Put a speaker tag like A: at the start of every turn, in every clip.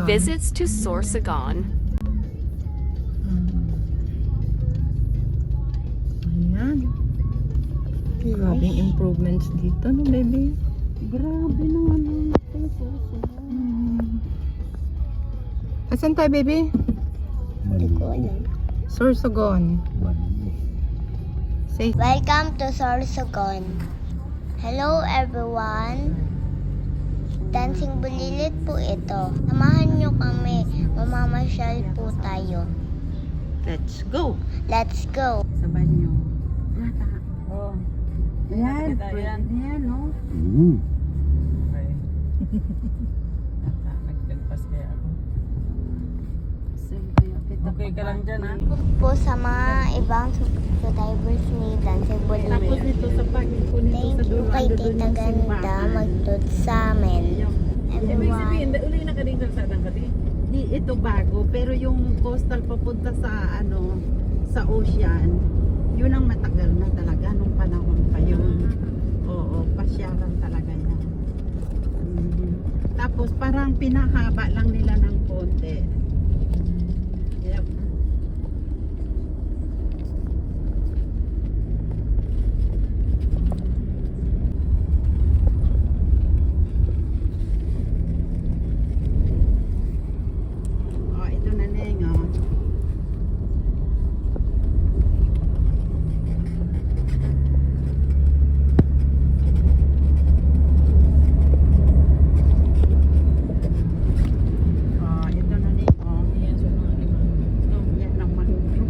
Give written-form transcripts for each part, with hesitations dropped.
A: Sorsogon.
B: Visits to Sorsogon.
A: Ayan. Grabing improvements dito, no, baby?
C: Grabe naman.
A: Asan tayo, baby? Sorsogon. Say,
D: Welcome to Sorsogon. Hello everyone. Dancing Bulilit po ito. Samahan nyo kami. Mamamasyal po tayo.
A: let's go.
D: Let's go.
C: Sabay niyo. Oh. Ayan, pwede yan, no?
E: Nagtagpas kaya ako. Okay ka lang dyan, ha?
D: Po sa mga ibang subscribers ni Dancing
C: Tapos
D: Bulilit.
C: nito sa pag-ipon nito
D: Thank
C: sa
D: you
C: dulo,
D: kay
C: ando doon
D: Tita
C: yung
D: Ganda
C: simbahan.
D: magtut sa amin.
E: Ibig
D: Everyone.
E: sabihin, uli na ka rin kalsadang kati.
C: Di ito bago, pero yung coastal papunta sa ano, sa ocean, yun ang matagal na talaga nung panahon pa yun. Oo, pasyaran talaga yan. Tapos parang pinahaba lang nila ng konti. Yep. Oh, ito na Neng, oh. Oh, ito na Neng, oh.
E: Yan, so mga lima. No,
C: Yan ang manubro.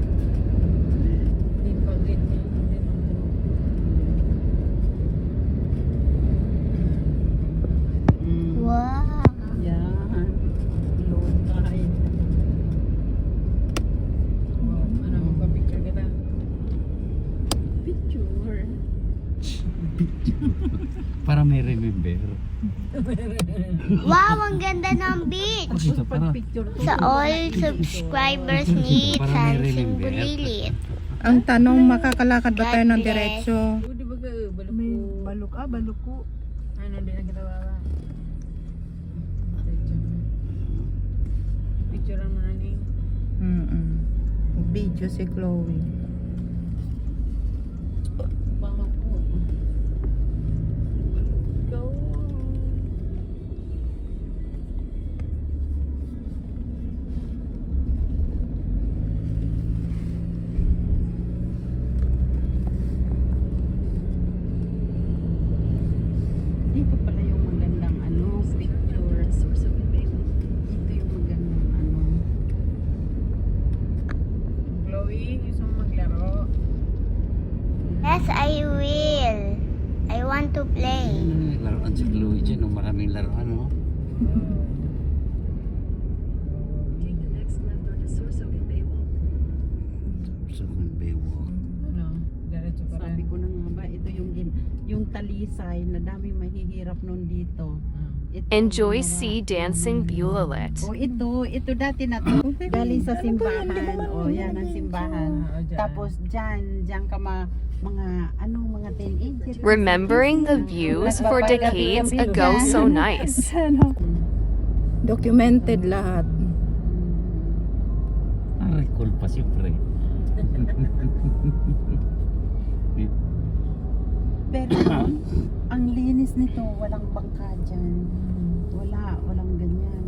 E: din pa green na yun. Din ang
D: Wow.
C: Yan. Low tide.
E: wow. Ano, magpa-picture kita.
C: Picture.
F: Para may remember.
D: Wow, ang ganda ng beach.
F: Ito para,
C: Picture to.
D: Sa all subscribers ni
F: Para may
D: Dancing
F: remember.
D: Bulilit.
A: Ang tanong, makakalakad ba tayo ng
D: God bless.
A: diretso?
E: O, di ba ka, balok
C: May
E: ko.
C: balok, baluko.
E: Ano, di na kita baba. Picture mo na ni.
A: Video si Chloe.
E: Bangak ko. Go.
C: Dito pala yung magandang ano, picture. Dito yung magandang ano.
E: Chloe, gusto mo maglaro?
D: Yes, I will. I want to play.
F: laruan si Luigi, no? Maraming laruan, no? So, Baywalk.
E: Ano, diretso pa
C: Sabi
E: rin.
C: ko na nga ba, ito yung talisay na dami mahihirap nun dito. Ito,
B: Enjoy
C: ginawa.
B: Sea Dancing Bulilit.
C: Oh, ito dati na to. Galing sa simbahan. Oh, yan ang simbahan.
E: Dyan.
C: Tapos diyan ka mga teenagers.
B: Remembering the views for decades ago so nice.
A: Documented lahat.
F: Ay, cool pa siyempre.
C: Pero ang linis nito, walang bangka dyan. Walang ganyan.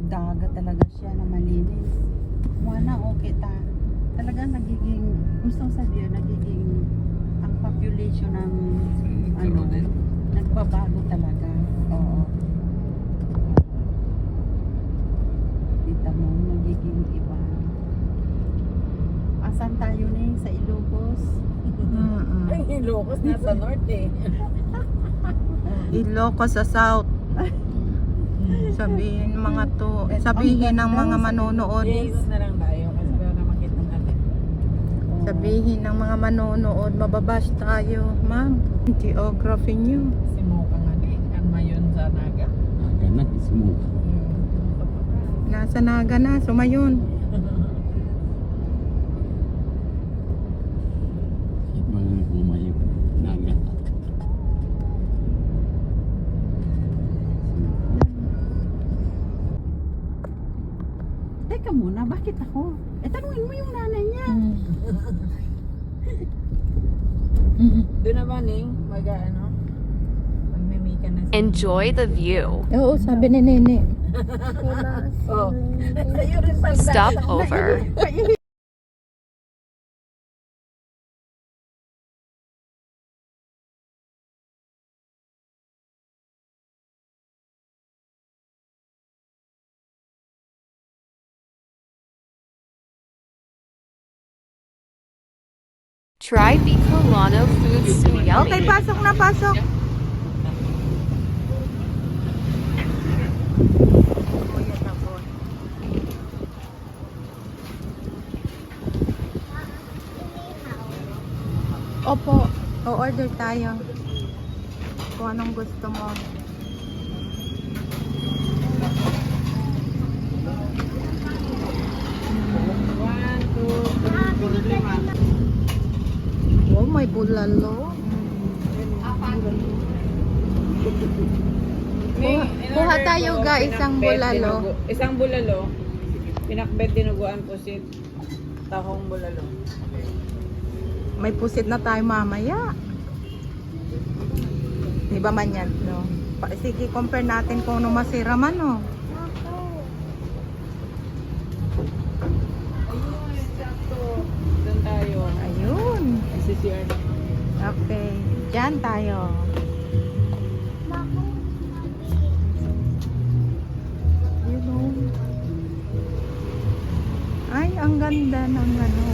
C: Dagat talaga siya na malinis. Wana, okay ta. Talagang nagiging, gustong sabihin, nagiging ang population ng ano, nagbabago talaga. Oo. Kita mo, nagiging iba. Asan tayo na sa Ilocos?
E: Ay, Ilocos nasa north eh.
A: Ilocos sa south. Sabihin ng mga manonood.
E: Ikot na lang tayo kasi para makita natin.
A: Sabihin ng mga manonood, mababash tayo. Ma'am, geography nyo.
E: Si Mocha nga ni, ang mayon sa Naga.
F: Ganun, smooth.
A: Nasa Naga na, sumayon.
F: Mga bumayo. Naga.
C: muna, bakit ako? Tanungin mo yung nanay niya.
E: Doon na ba, Ning? Mag-ano? Magmimik ka na sa...
B: Enjoy the view.
A: Oo, sabi ni Nene.
E: Oh. Sa'yo rin pala.
B: Stop over. Try Bicolano foods so yummy.
A: Okay, pasok na, pasok. Opo, o-order tayo. Kung anong gusto mo. Oh, may bulalo. Kuha tayo guys, isang bulalo.
E: Isang bulalo. Pinakbet dinuguan po si tahong bulalo.
A: May pusit na tayo mamaya. Di ba man yan, no? Sige, compare natin kung ano masira man, no?
E: Ayun, sakto. Doon tayo.
A: Ayun.
E: SCR.
A: Okay. Diyan tayo. Yun, oh. Ay, ang ganda ng ano.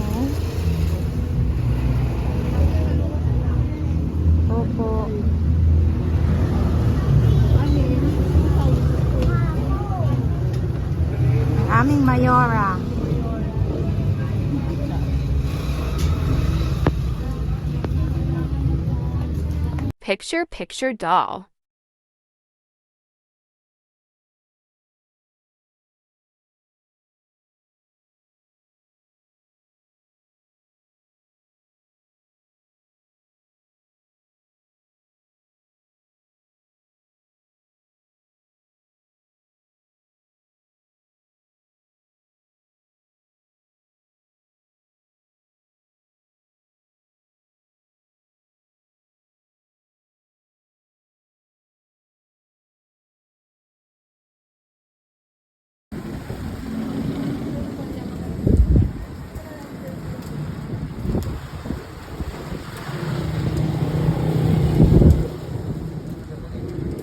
A: Opo. Aming Mayora.
B: Picture doll.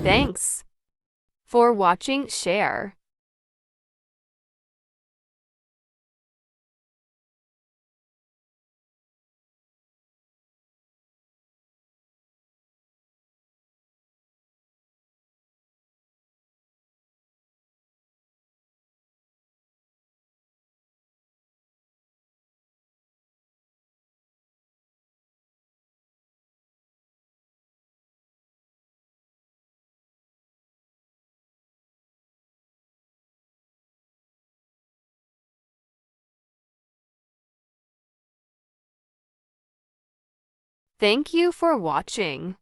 B: Thanks for watching. Share. Thank you for watching.